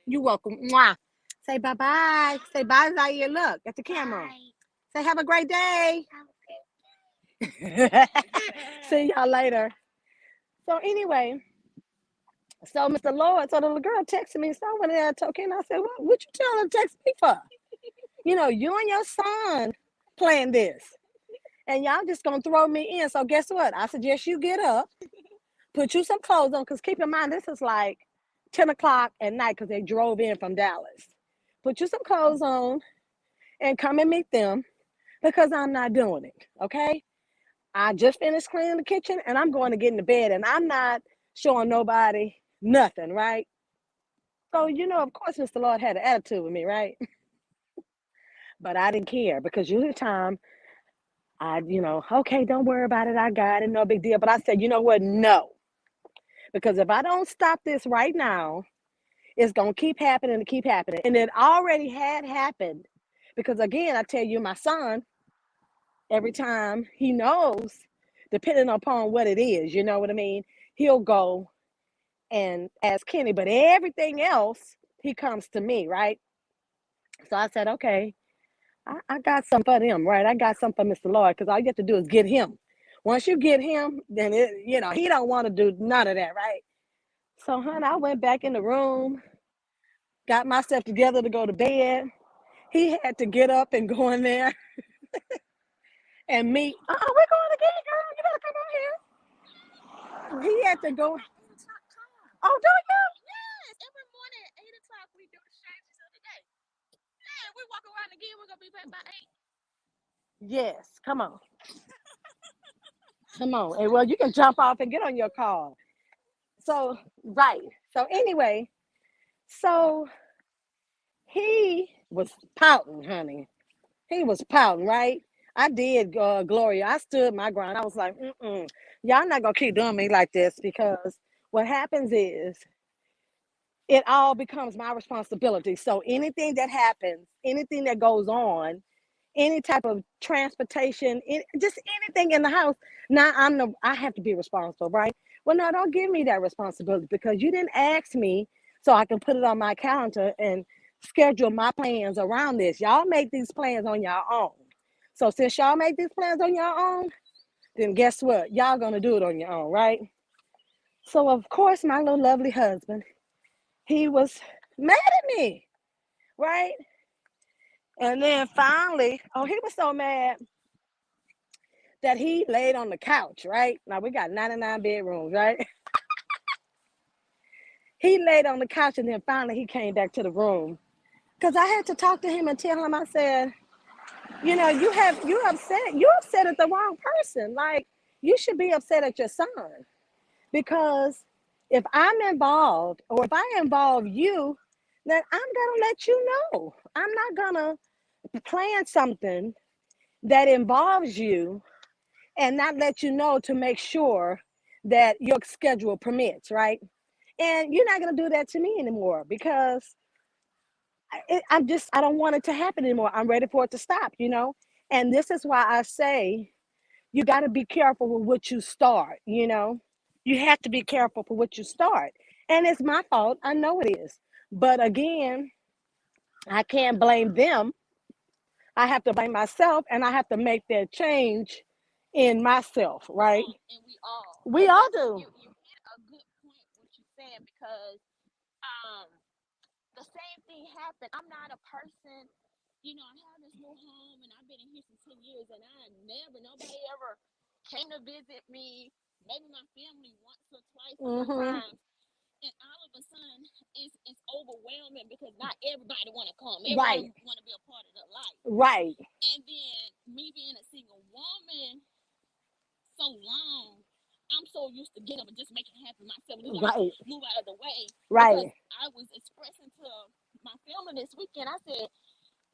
You're welcome. Mwah. Say bye-bye. Say bye, Zaire. Look at the camera. Say have a great day. See y'all later. So anyway, so Mr. Lloyd, so the little girl texted me. So I went in there and told Kenny, I said, what you telling her to text me for? You and your son playing this. And y'all just gonna throw me in. So guess what? I suggest you get up, put you some clothes on, because keep in mind, this is like 10 o'clock at night because they drove in from Dallas. Put you some clothes on and come and meet them, because I'm not doing it, okay? I just finished cleaning the kitchen and I'm going to get into bed, and I'm not showing nobody nothing, right? So, of course, Mr. Lord had an attitude with me, right? But I didn't care, because usually time okay, don't worry about it. I got it. No big deal. But I said, you know what? No. Because if I don't stop this right now, it's going to keep happening and keep happening. And it already had happened. Because again, I tell you, my son, every time he knows, depending upon what it is, you know what I mean? He'll go and ask Kenny. But everything else, he comes to me, right? So I said, okay, I got something for them, right? I got something for Mr. Lloyd, because all you have to do is get him. Once you get him, then he don't want to do none of that, right? So, honey, I went back in the room, got myself together to go to bed. He had to get up and go in there and meet. We're going again, girl. You better come on here. He had to go. Oh, do you? Yes, every morning at 8 o'clock we do the changes of the day. Yeah, we walk around again. We're gonna be back by 8. Yes. Come on. Come on. And well, you can jump off and get on your car. So, right. So anyway, so he was pouting, honey. He was pouting, right? I did, Gloria. I stood my ground. I was like, y'all not going to keep doing me like this, because what happens is it all becomes my responsibility. So anything that happens, anything that goes on, any type of transportation, just anything in the house, now I have to be responsible, right? Well, no, don't give me that responsibility, because you didn't ask me so I can put it on my calendar and schedule my plans around this. Y'all make these plans on your own. So since y'all make these plans on your own, then guess what? Y'all gonna do it on your own, right? So of course, my little lovely husband, he was mad at me, right? And then finally, he was so mad that he laid on the couch, right? Now we got 99 bedrooms, right? He laid on the couch, and then finally he came back to the room, because I had to talk to him and tell him, I said, you upset at the wrong person. Like, you should be upset at your son, because if I'm involved, or if I involve you, then I'm gonna let you know. I'm not gonna plan something that involves you and not let you know to make sure that your schedule permits, right? And you're not going to do that to me anymore, because I don't want it to happen anymore. I'm ready for it to stop, And this is why I say, You got to be careful with what you start, you know. You have to be careful for what you start. And it's my fault. I know it is. But again, I can't blame them. I have to blame myself and I have to make that change in myself, right? And we all. We And all that's do. you hit a good point what you're saying because um the same thing happened. I'm not a person, I have this new home and I've been in Houston 10 years and nobody ever came to visit me. Maybe my family once or twice or three Mm-hmm. times. And all of a sudden, it's overwhelming because not everybody want to come. Right. Everybody want to be a part of their life. Right. And then me being a single woman so long, I'm so used to getting up and just making it happen myself. Just like Right. move out of the way. Right. Because I was expressing to my family this weekend. I said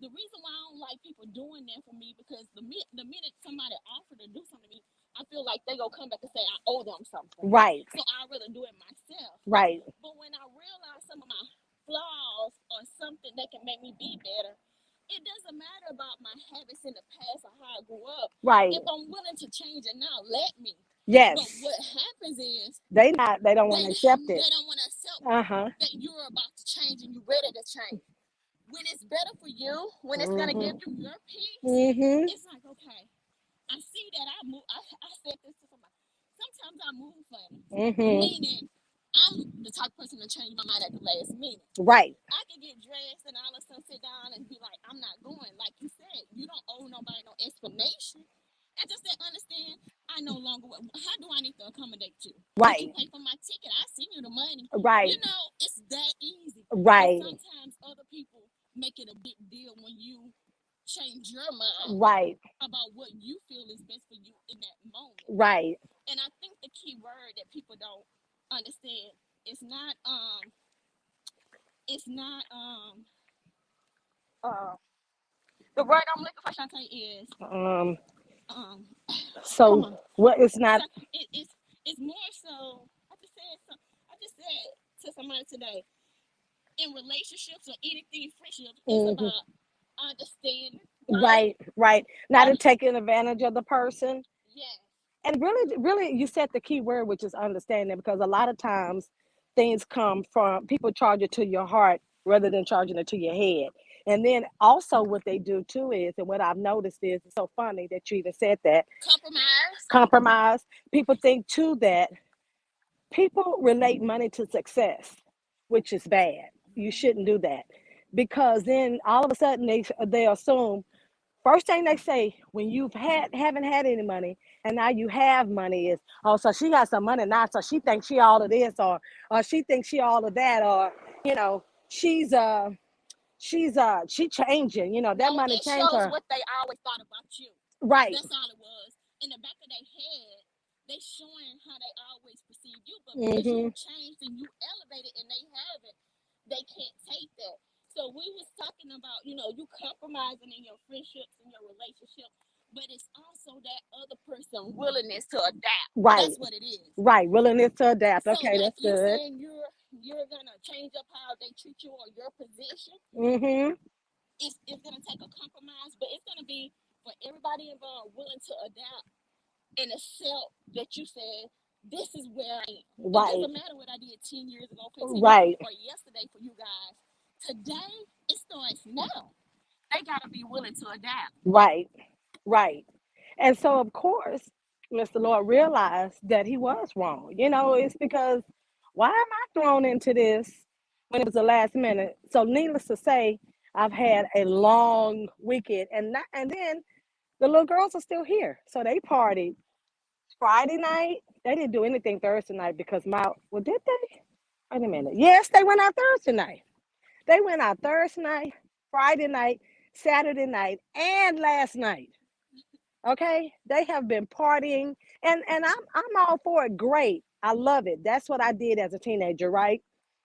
the reason why I don't like people doing that for me because the minute somebody offered to do something to me, I feel like they gonna come back and say I owe them something. Right. So I'd rather do it myself. Right. But when I realize some of my flaws or something that can make me be better, it doesn't matter about my habits in the past or how I grew up. Right. If I'm willing to change it now, let me. Yes. But what happens is they don't want to accept it. they don't want to accept that you're about to change and you're ready to change. When it's better for you, when it's gonna give you your peace, it's like okay. I see that I move. I said this to somebody. Sometimes I move funny, meaning I'm the type of person to change my mind at the last minute. Right. I can get dressed and all of a sudden sit down and be like, I'm not going. Like you said, you don't owe nobody no explanation. I just didn't understand. I no longer. How do I need to accommodate you? Right. Did you pay for my ticket? I send you the money. Right. It's that easy. Right. But sometimes other people make it a big deal when you change your mind Right. about what you feel is best for you in that moment. Right. And I think the key word that people don't understand is not the word I'm looking for, Chante, is so what it's not it's more so I just said to somebody today, in relationships or anything friendships, it's about understanding. Right. Not to taking advantage of the person. Yeah. And really, you said the key word, which is understanding, because a lot of times things come from people charge it to your heart rather than charging it to your head. And then also what they do too is, and what I've noticed is, it's so funny that you even said that. Compromise. People think too that people relate money to success, which is bad. You shouldn't do that, because then all of a sudden they assume. First thing they say when haven't had any money and now you have money is, oh, so she got some money now, so she thinks she all of this, or she thinks she all of that, or she's she changing, that money changed her. It shows what they always thought about you. Right. That's all it was. In the back of their head, they showing how they always perceive you, but because you changed and you elevated and they haven't, they can't take that. So we was talking about, you compromising in your friendships and your relationship, but it's also that other person willingness to adapt. Right. That's what it is. Right. Willingness to adapt. So okay, like that's good. Saying you're gonna change up how they treat you or your position. It's gonna take a compromise, but it's gonna be for everybody involved willing to adapt and accept that you said this is where I am. Right. It doesn't matter what I did 10 years ago, 15 right. years or yesterday for you guys. Today, it starts now. They got to be willing to adapt. Right. And so, of course, Mr. Lord realized that he was wrong. It's because, why am I thrown into this when it was the last minute? So, needless to say, I've had a long weekend, and then the little girls are still here. So they partied Friday night. They didn't do anything Thursday night because did they? Wait a minute. Yes, they went out Thursday night. They went out Thursday night, Friday night, Saturday night, and last night. Okay, they have been partying, and I'm all for it. Great, I love it. That's what I did as a teenager, right?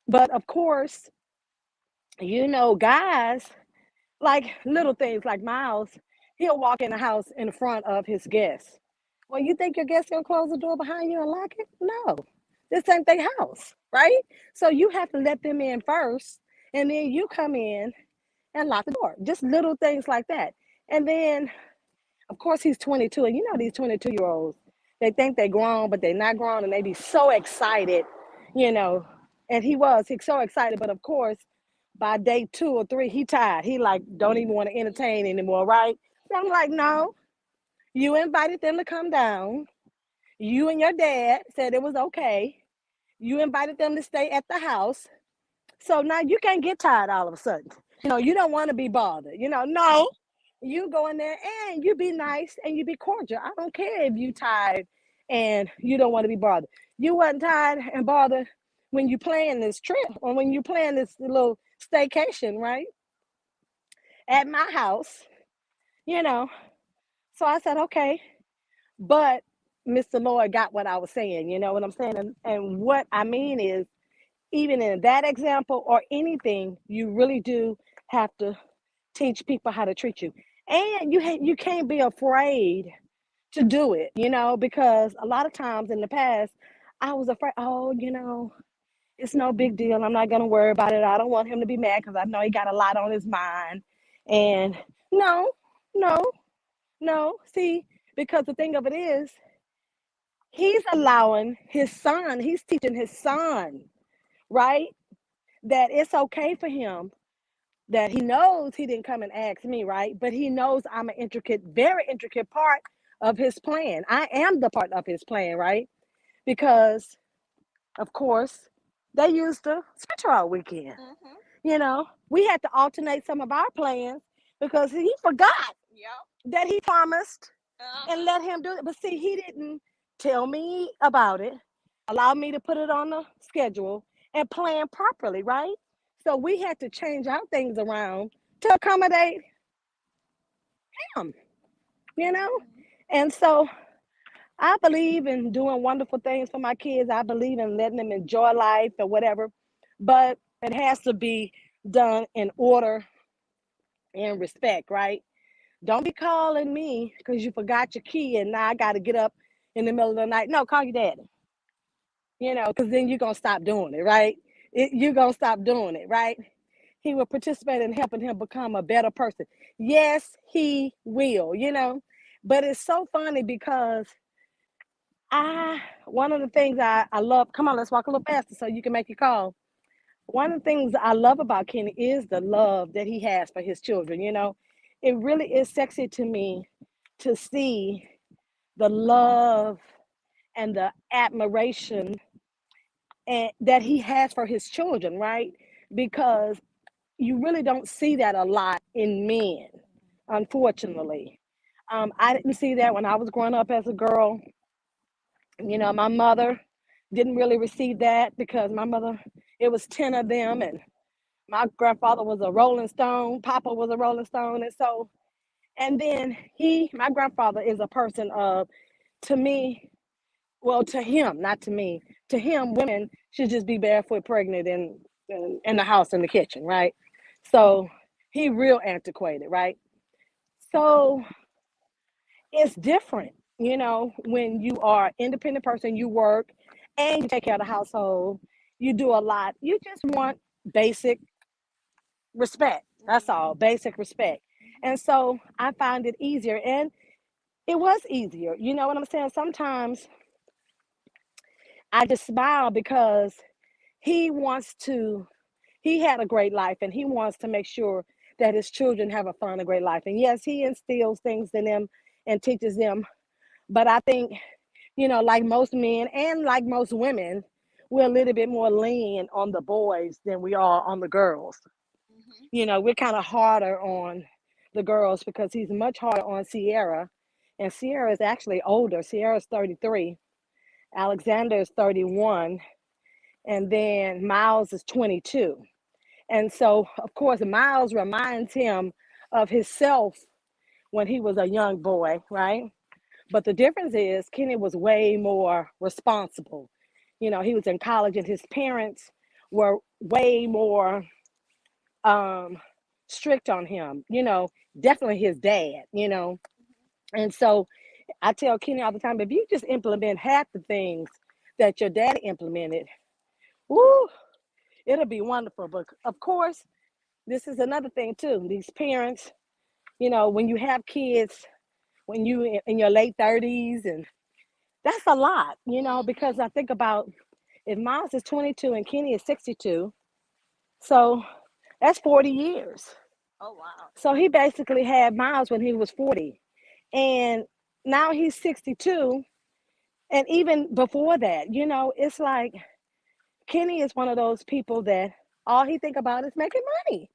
But of course, guys like little things like Miles. He'll walk in the house in front of his guests. Well, you think your guests gonna close the door behind you and lock it? No, this ain't their house, right? So you have to let them in first, and then you come in and lock the door. Just little things like that. And then Of course, he's 22, and you know these 22-year-olds, they think they're grown, but they're not grown, and they be so excited, you know. And he's so excited, but of course, by day 2 or 3, he tired. He like don't even want to entertain anymore, right? So I'm like, no, you invited them to come down. You and your dad said it was okay. You invited them to stay at the house. So now you can't get tired all of a sudden. You don't want to be bothered. No, you go in there and you be nice and you be cordial. I don't care if you tired and you don't want to be bothered. You wasn't tired and bothered when you plan this trip or when you plan this little staycation, right? At my house, you know. So I said, okay. But Mr. Lloyd got what I was saying, you know what I'm saying? And what I mean is, even in that example or anything, you really do have to teach people how to treat you. And you can't be afraid to do it, because a lot of times in the past, I was afraid, oh, it's no big deal. I'm not going to worry about it. I don't want him to be mad because I know he got a lot on his mind. And no, no, no. See, because the thing of it is, he's allowing his son, he's teaching his son, right? That it's okay for him, that he knows he didn't come and ask me, right? But he knows I'm an intricate, very intricate part of his plan. I am the part of his plan, right? Because, of course, they used to switch all weekend. We had to alternate some of our plans because he forgot that he promised and let him do it. But see, he didn't tell me about it, allow me to put it on the schedule and plan properly, right? So we had to change our things around to accommodate him, you know? And so I believe in doing wonderful things for my kids. I believe in letting them enjoy life or whatever, but it has to be done in order and respect, right? Don't be calling me because you forgot your key and now I got to get up in the middle of the night. No, call your daddy, because then you're going to stop doing it, right? You're going to stop doing it, right? He will participate in helping him become a better person. Yes, he will, But it's so funny because one of the things I love, come on, let's walk a little faster so you can make your call. One of the things I love about Kenny is the love that he has for his children, It really is sexy to me to see the love and the admiration that he has for his children, right? Because you really don't see that a lot in men, unfortunately. I didn't see that when I was growing up as a girl. My mother didn't really receive that because my mother, it was 10 of them, and my grandfather was a Rolling Stone, Papa was a Rolling Stone, and then my grandfather is a person of, to me, well, to him, not to me, to him, women should just be barefoot pregnant in the house, in the kitchen, right? So he real antiquated, right? So it's different, when you are an independent person, you work and you take care of the household, you do a lot. You just want basic respect. That's all, basic respect. And so I find it easier, and it was easier. You know what I'm saying? Sometimes I just smile because he wants to, he had a great life and he wants to make sure that his children have a fun, a great life. And yes, he instills things in them and teaches them. But I think, like most men and like most women, we're a little bit more lenient on the boys than we are on the girls. We're kind of harder on the girls because he's much harder on Sierra. And Sierra is actually older. Sierra's 33. Alexander is 31. And then Miles is 22. And so, of course, Miles reminds him of himself when he was a young boy, right? But the difference is Kenny was way more responsible. He was in college and his parents were way more strict on him, definitely his dad. And so I tell Kenny all the time, if you just implement half the things that your dad implemented, woo, it'll be wonderful. But of course, this is another thing too. These parents, when you have kids, when you in your late 30s, and that's a lot, because I think about if Miles is 22 and Kenny is 62, so that's 40 years. Oh wow. So he basically had Miles when he was 40, and now he's 62, and even before that, it's like Kenny is one of those people that all he think about is making money.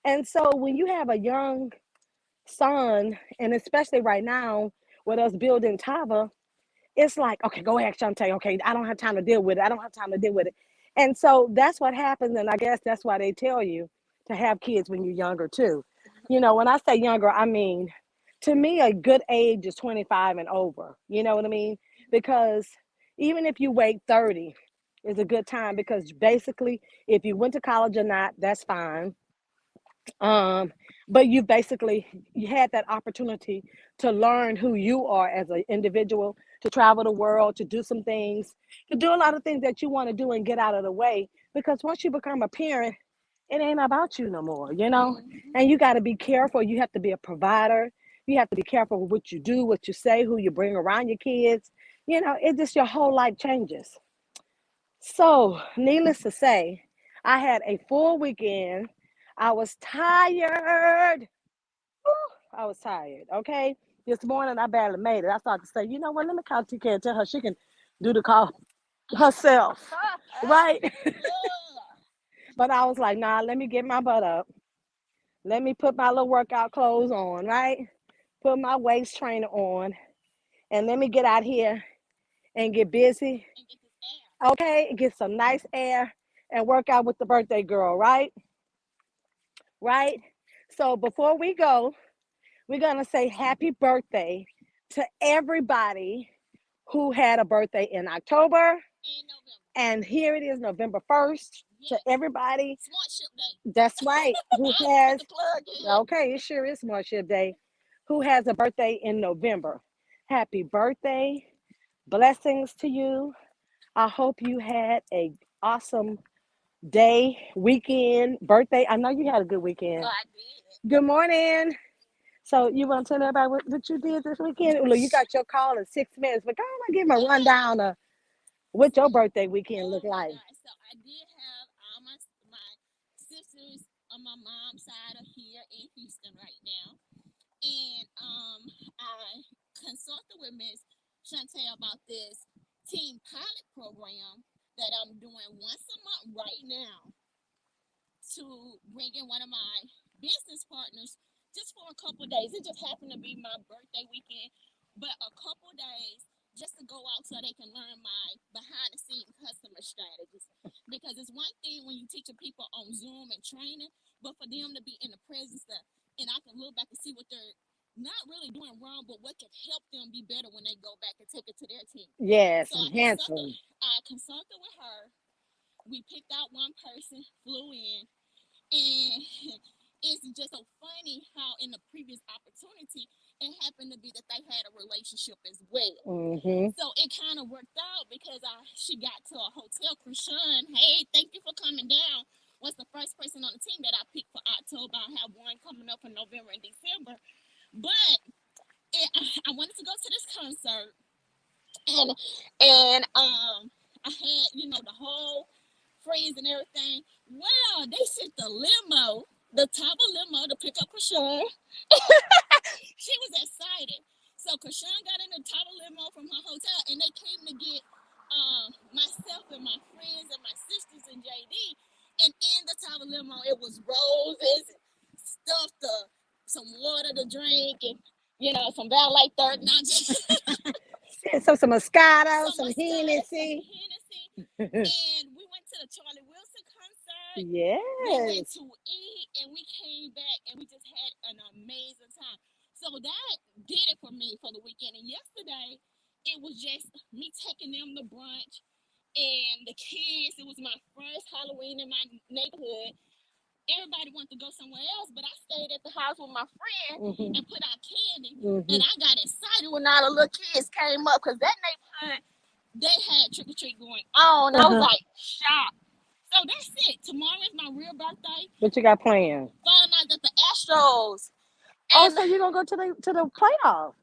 And so when you have a young son, and especially right now with us building Tava, it's like, okay, go ahead, Chante. Okay, I don't have time to deal with it. I don't have time to deal with it. And so that's what happens. And I guess that's why they tell you to have kids when you're younger too. When I say younger, I mean, to me, a good age is 25 and over. You know what I mean? Because even if you wait 30 is a good time, because basically if you went to college or not, that's fine. um but you had that opportunity to learn who you are as an individual, to travel the world, to do some things, to do a lot of things that you want to do and get out of the way, because once you become a parent, it ain't about you no more, and you got to be careful. You have to be a provider. You have to be careful with what you do, what you say, who you bring around your kids. It just, your whole life changes. So, needless to say, I had a full weekend. I was tired. I was tired. Okay. This morning I barely made it. I started to say, you know what? Let me call TK and tell her she can do the call herself. Right. Yeah. But I was like, nah, let me get my butt up. Let me put my little workout clothes on, right? Put my waist trainer on, and let me get out here and get busy. And get this air. Okay. Get some nice air and work out with the birthday girl, right? Right. So before we go, we're going to say happy birthday to everybody who had a birthday in October. In November. And here it is, November 1st. Yes. To everybody. Smartship Day. That's right. Who has, Put the plug in. okay, it sure is Smartship Day. Who has a birthday in November. Happy birthday. Blessings to you. I hope you had a awesome day, weekend, birthday. I know you had a good weekend. Oh, I did. Good morning. So you want to tell everybody what you did this weekend? Look, you got your call in 6 minutes, but go on and give them a rundown of what your birthday weekend looked like. So I did have all my sisters on my mom's side are here in Houston right now, and I consulted with Miss Chante about this team pilot program that I'm doing once a month right now to bring in one of my business partners just for a couple days. It just happened to be my birthday weekend, but a couple days just to go out so they can learn my behind the scenes customer strategies. Because it's one thing when you teaching people on Zoom and training, but for them to be in the presence of, and I can look back and see what they're not really doing wrong, but what can help them be better when they go back and take it to their team. Yes, So handsome. I consulted with her. We picked out one person, flew in, and it's just so funny how in the previous opportunity, it happened to be that they had a relationship as well. Mm-hmm. So it kind of worked out because she got to a hotel. Krishan, hey, thank you for coming down. Was the first person on the team that I picked for October. I have one coming up in November and December. But I wanted to go to this concert. And I had, the whole friends and everything. Well, they sent the limo, the Tava limo, to pick up Krishan. She was excited. So Krishan got in the Tava limo from her hotel, and they came to get myself and my friends and my sisters and JD. And in the Tava limo, it was roses and stuff, some water to drink, and some valet third. So some Moscato, some Hennessy. And we went to the Charlie Wilson concert. Yes. We went to eat, and we came back, and we just had an amazing time. So that did it for me for the weekend. And yesterday, it was just me taking them to brunch, and the kids. It was my first Halloween in my neighborhood. Everybody wanted to go somewhere else, but I stayed at the house with my friend and put out candy. And I got excited when all the little kids came up, because that neighborhood, they had trick-or-treat going on. I was like, shocked. So that's it. Tomorrow is my real birthday. What you got planned? Found out that the Astros. Oh, so you're gonna go to the playoff?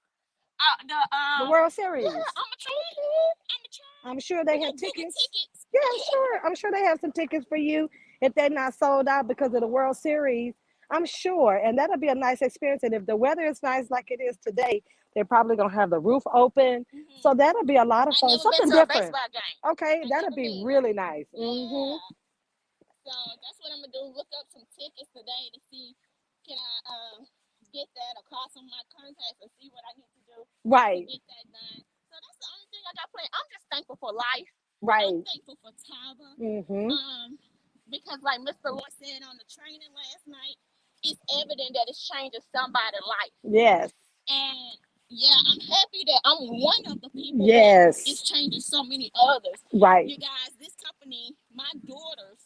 The World Series. Yeah, I'm a try. I'm sure they We have gonna Google tickets. tickets. Yeah, I'm sure. I'm sure they have some tickets for you if they're not sold out because of the World Series. I'm sure, and that'll be a nice experience. And if the weather is nice like it is today, they're probably gonna have the roof open. So that'll be a lot of I fun. never been Something to a different. baseball game. Okay, I that'll never be been. really nice. Yeah. So that's what I'm gonna do. Look up some tickets today to see can I get that or call some of my contacts and see what I need to do to Right, get that done. So that's the only thing I got planned. I'm just thankful for life. I'm right. thankful for Tava. Mm-hmm. Because like Mr. Lloyd said on the training last night, it's evident that it's changing somebody's life. Yes, And yeah, I'm happy that I'm one of the people that yes. is changing so many others. Right. You guys, this company, my daughters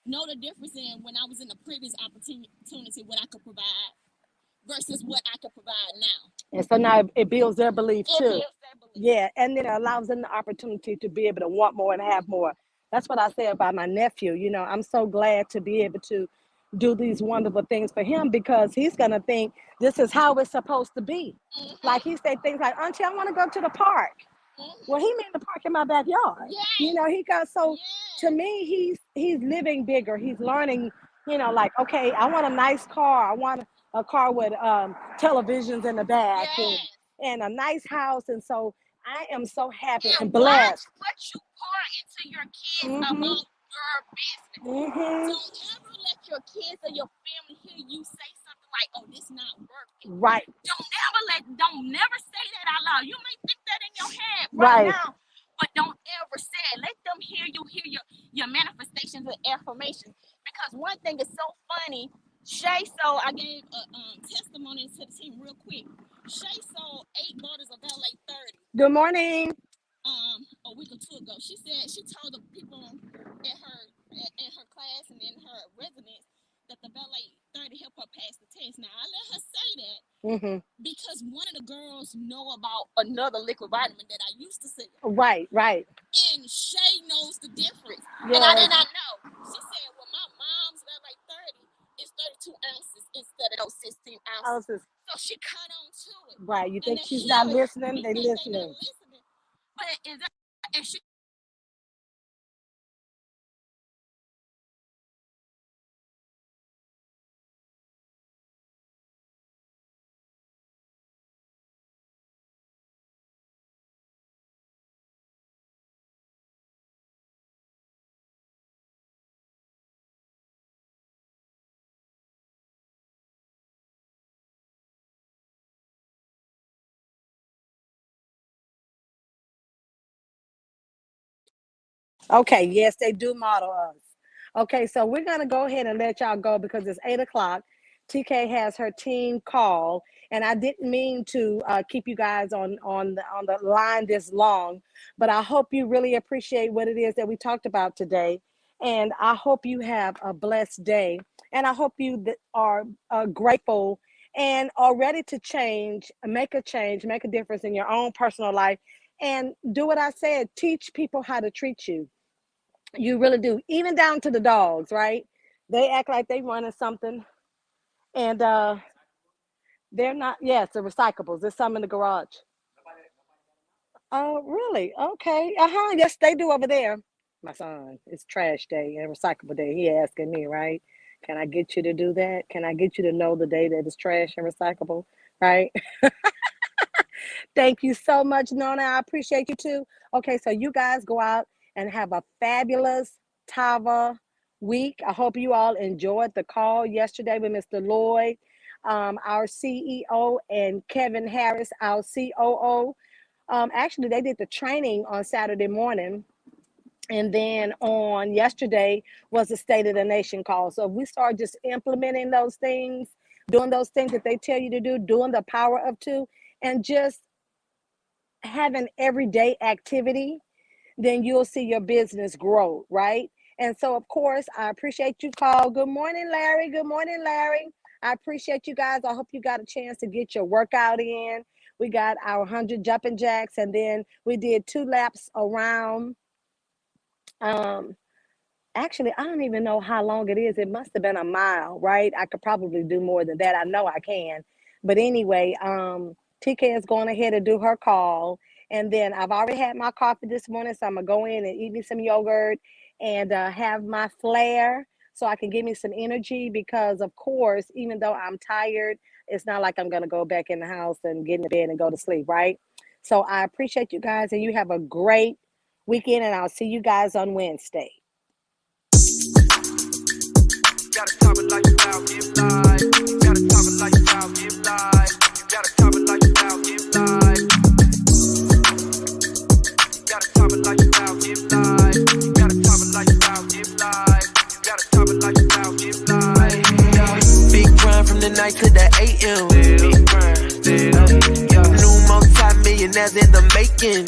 know the difference in when I was in the previous opportunity, what I could provide versus what I could provide now. And so now it builds their belief It too. builds their belief. Yeah, and then it allows them the opportunity to be able to want more and have more. That's what I say about my nephew. You know, I'm so glad to be able to do these wonderful things for him because he's gonna think this is how it's supposed to be. Like he said things like, Auntie, I want to go to the park. Well, he made the park in my backyard. Yes. You know, he got so Yes. to me, he's living bigger. He's learning, you know, like, okay, I want a nice car. I want a car with televisions in the back Yes. and a nice house. And so I am so happy and And blessed. watch what you pour into your kids Mhm. about your business. Mhm. Don't ever let your kids or your family hear you say something like, "Oh, this not working." Right. Don't never say that out loud. You may think that in your head Right. now, but don't ever say it. Let them hear you, hear your manifestations and affirmations. Because one thing is so funny. Shay sold, I gave a testimony to the team real quick. Shay sold 8 bottles of LA 30 Good morning. a week or two ago. She said she told the people in her class and in her residence that the ballet 30 helped her pass the test. Now I let her say that Mhm. because one of the girls know about another liquid vitamin that I used to sell. Right. Right. And Shay knows the difference. Yes. And I did not know. She said, well, my mom's ballet 30 is 32 ounces instead of those 16 ounces. So she caught on to it. Right. You And think they she's hear not it. listening? You They think they're listening. not listening. But is that, and she Okay, yes, they do model us. Okay, so we're gonna go ahead and let y'all go because it's 8 o'clock. TK has her team call, and I didn't mean to keep you guys on the line this long, but I hope you really appreciate what it is that we talked about today, and I hope you have a blessed day, and I hope you are grateful and are ready to change, make a difference in your own personal life, and do what I said. Teach people how to treat you. You really do. Even down to the dogs, right? They act like they running something and they're not. Yes, the recyclables. There's some in the garage. Oh, really? Okay. Uh-huh. Yes, they do over there. My son, it's trash day and recyclable day. He asking me, right? Can I get you to do that? Can I get you to know the day that it's trash and recyclable? Right? Thank you so much, Nona. I appreciate you too. Okay, so you guys go out and have a fabulous Tava week. I hope you all enjoyed the call yesterday with Mr. Lloyd, our CEO, and Kevin Harris, our COO. Actually, they did the training on Saturday morning. And then on yesterday was the State of the Nation call. So if we start just implementing those things, doing those things that they tell you to do, doing the power of two, and just having everyday activity, then you'll see your business grow, right? And so, of course, I appreciate you, call. Good morning, Larry. Good morning, Larry. I appreciate you guys. I hope you got a chance to get your workout in. We got our 100 jumping jacks, and then we did 2 laps around. Um, Actually, I don't even know how long it is. It must have been a mile, right? I could probably do more than that. I know I can. But anyway, TK is going ahead and do her call. And then I've already had my coffee this morning, so I'm going to go in and eat me some yogurt and have my flare so I can give me some energy because, of course, even though I'm tired, it's not like I'm going to go back in the house and get in the bed and go to sleep, right? So I appreciate you guys, and you have a great weekend, and I'll see you guys on Wednesday. Gotta top it like style, give life. Gotta top it like style, give life. Gotta top it like style, give life. Gotta top it like style, give life. Gotta top it like style, give life. Gotta top it like style, give life. Big grind from the night to the AM. Big grind, new multi-millionaires in the making.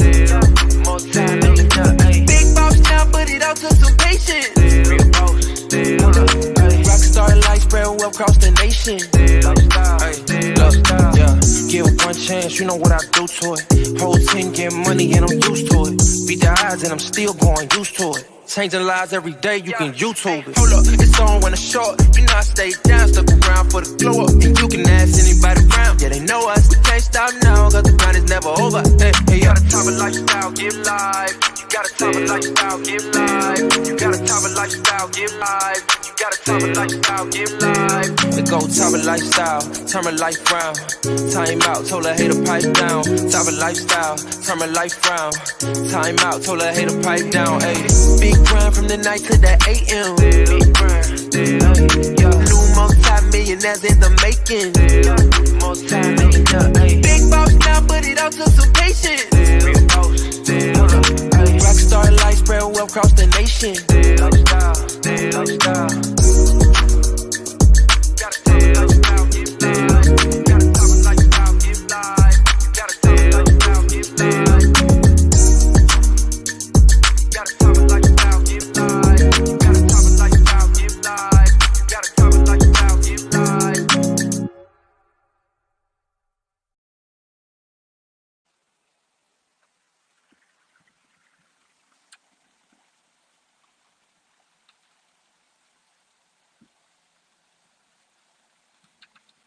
Multi-millionaire, big boss now, but it all took some patience. Real boss. Rockstar life spread well across the nation. Give one chance, you know what I do to it. Whole team get money and I'm used to it. Beat the odds and I'm still going used to it. Changing lives every day, you can YouTube it. Hold up, it's on when it's short. You know I stay down, stuck around for the glow up. And you can ask anybody around, yeah they know us. We can't stop now, cause the grind is never over. Hey, you gotta top it lifestyle, give life. You gotta top it lifestyle, give life. You gotta top it lifestyle, give life. You gotta top it lifestyle, give life. The go top it lifestyle, turn my life round. Time out, told her hey to pipe down. Top it lifestyle, turn my life round. Time out, told her hey to pipe down. Hey, big grind from the night to the AM. Big grind, new multi-millionaires in the making. Multi-millionaire, big boss now, but it all took some patience. Rockstar life spread well across the nation.